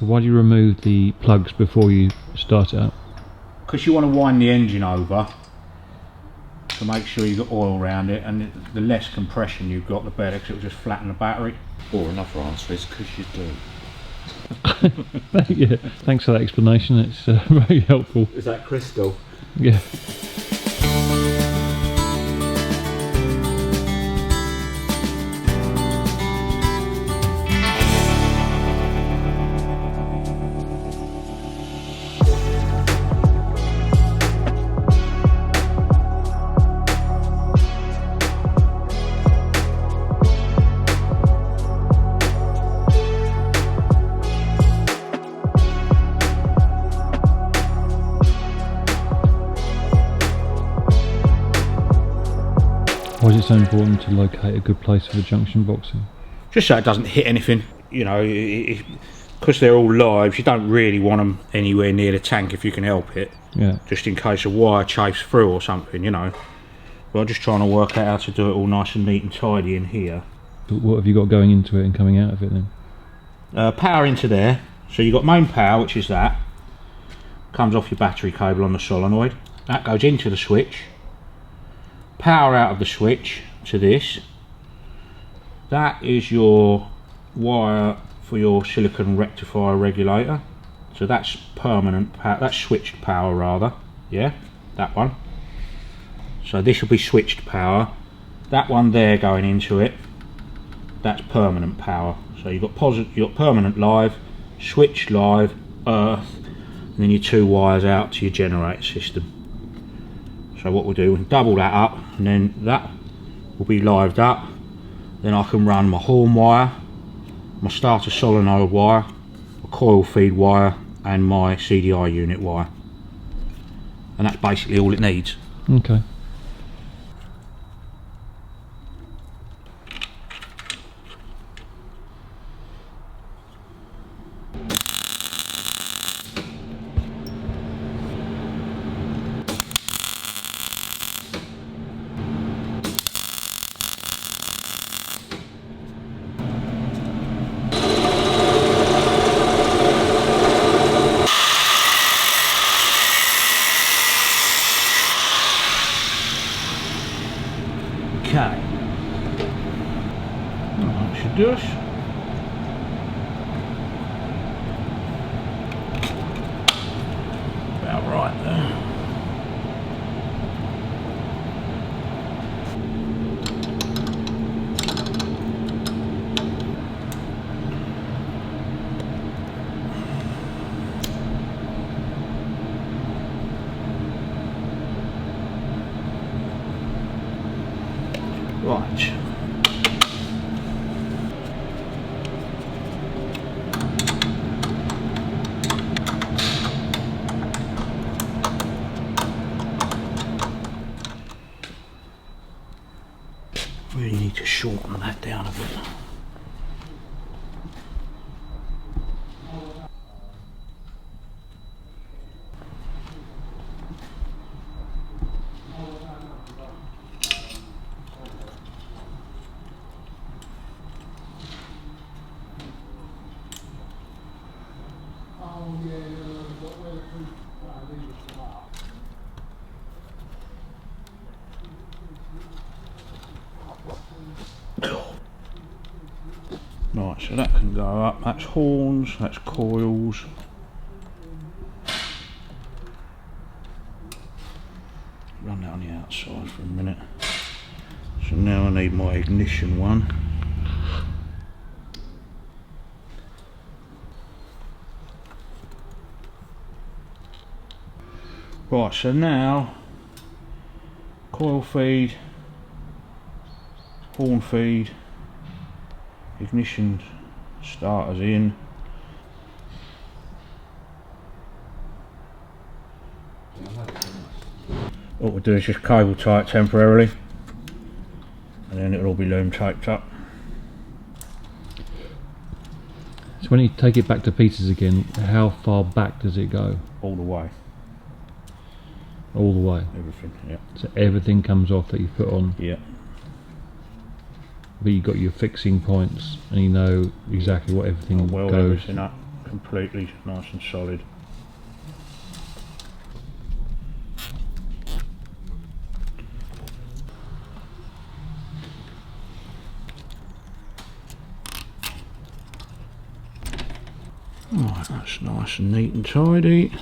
So why do you remove the plugs before you start it up? Because you want to wind the engine over to make sure you've got oil around it, and the less compression you've got the better, because it will just flatten the battery. Or another answer is because you do. Yeah, thanks for that explanation, it's very helpful. Is that crystal? Yeah. Why is it so important to locate a good place for the junction boxing? Just so it doesn't hit anything, you know, because they're all live, you don't really want them anywhere near the tank if you can help it. Yeah. Just in case a wire chafes through or something, you know. But I'm just trying to work out how to do it all nice and neat and tidy in here. But what have you got going into it and coming out of it then? Power into there, so you've got main power, which is that. Comes off your battery cable on the solenoid. That goes into the switch. Power out of the switch to this. That is your wire for your silicon rectifier regulator. So that's permanent power, that's switched power rather. Yeah, that one. So this will be switched power. That one there going into it, that's permanent power. So you've got permanent live, switched live, earth, and then your two wires out to your generator system. So what we'll do, we can double that up, and then that will be lived up. Then I can run my horn wire, my starter solenoid wire, my coil feed wire, and my CDI unit wire. And that's basically all it needs. Okay. Okay. That should do us. About right there. Right. Really need to shorten that down a bit. Right, so that can go up. That's horns, that's coils. Run that on the outside for a minute. So now I need my ignition one. Right, so now coil feed, horn feed, ignition starters in. What we'll do is just cable tie it temporarily, and then it'll all be loom taped up. So when you take it back to pieces again, how far back does it go? All the way. All the way? Everything, yeah. So everything comes off that you put on? Yeah. But you've got your fixing points and you know exactly what everything I'll weld goes. everything up completely nice and solid. Right, that's nice and neat and tidy.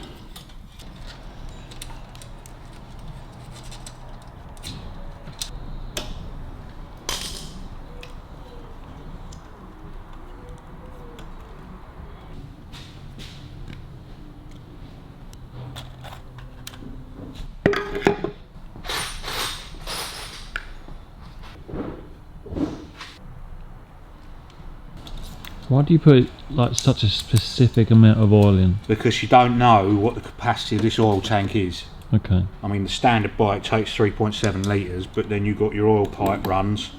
Why do you put like such a specific amount of oil in? Because you don't know what the capacity of this oil tank is. Okay. I mean, the standard bike takes 3.7 litres, but then you've got your oil pipe runs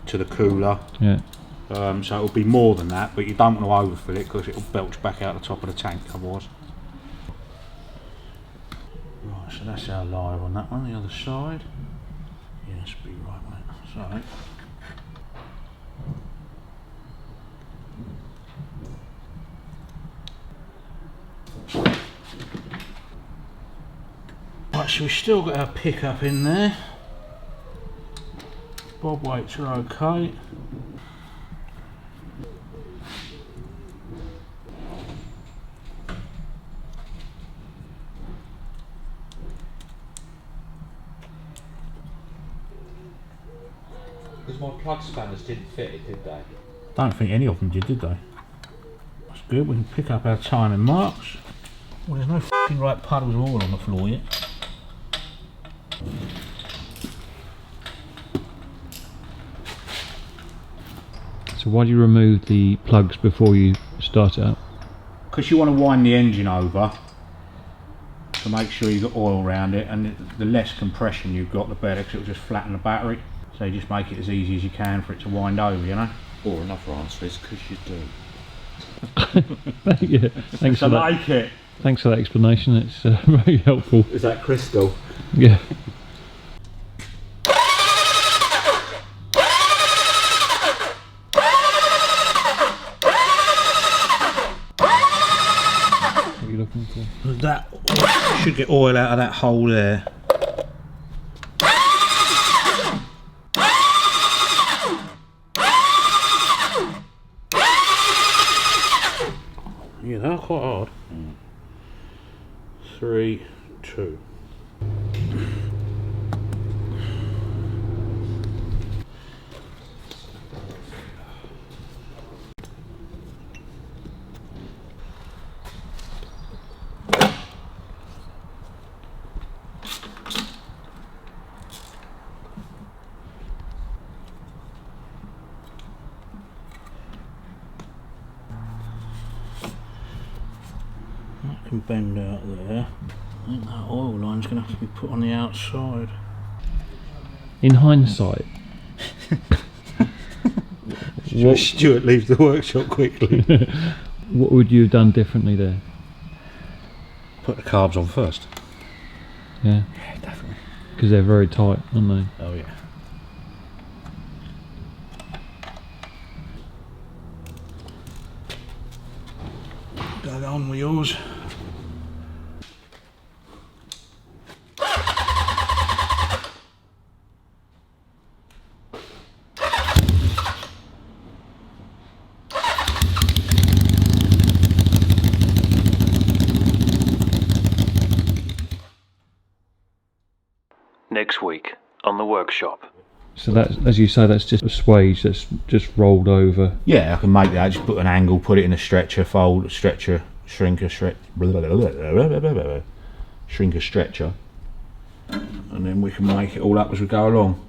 to the cooler. Yeah. So it'll be more than that, but you don't want to overfill it because it'll belch back out the top of the tank otherwise. Right, so that's our live on that one. The other side. Yes, be right on it. So. Right, so we've still got our pickup in there. Bob weights are okay. Because my plug spanners didn't fit it, did they? Don't think any of them did they? That's good, we can pick up our timing marks. Well, there's no f***ing right puddles of oil on the floor yet. So why do you remove the plugs before you start it up? Because you want to wind the engine over to make sure you've got oil around it, and the less compression you've got the better, because it'll just flatten the battery. So you just make it as easy as you can for it to wind over, you know. Or another answer is because you do. Yeah, thanks for that. I like it. Thanks for that explanation. It's very helpful. Is that crystal? Yeah. What are you looking for? That should get oil out of that hole there. Yeah, they're quite hard. 3, 2. That can bend out there. I think that oil line's going to have to be put on the outside. In hindsight, Stuart leaves the workshop quickly. what would you have done differently there? Put the carbs on first. Yeah. Yeah, definitely. Because they're very tight, aren't they? Oh yeah. Go on with yours. Next week on the workshop. So that, as you say, that's just a swage that's just rolled over. Yeah, I can make that. Just put an angle, put it in a stretcher, fold a stretcher, shrink a stretcher, and then we can make it all up as we go along.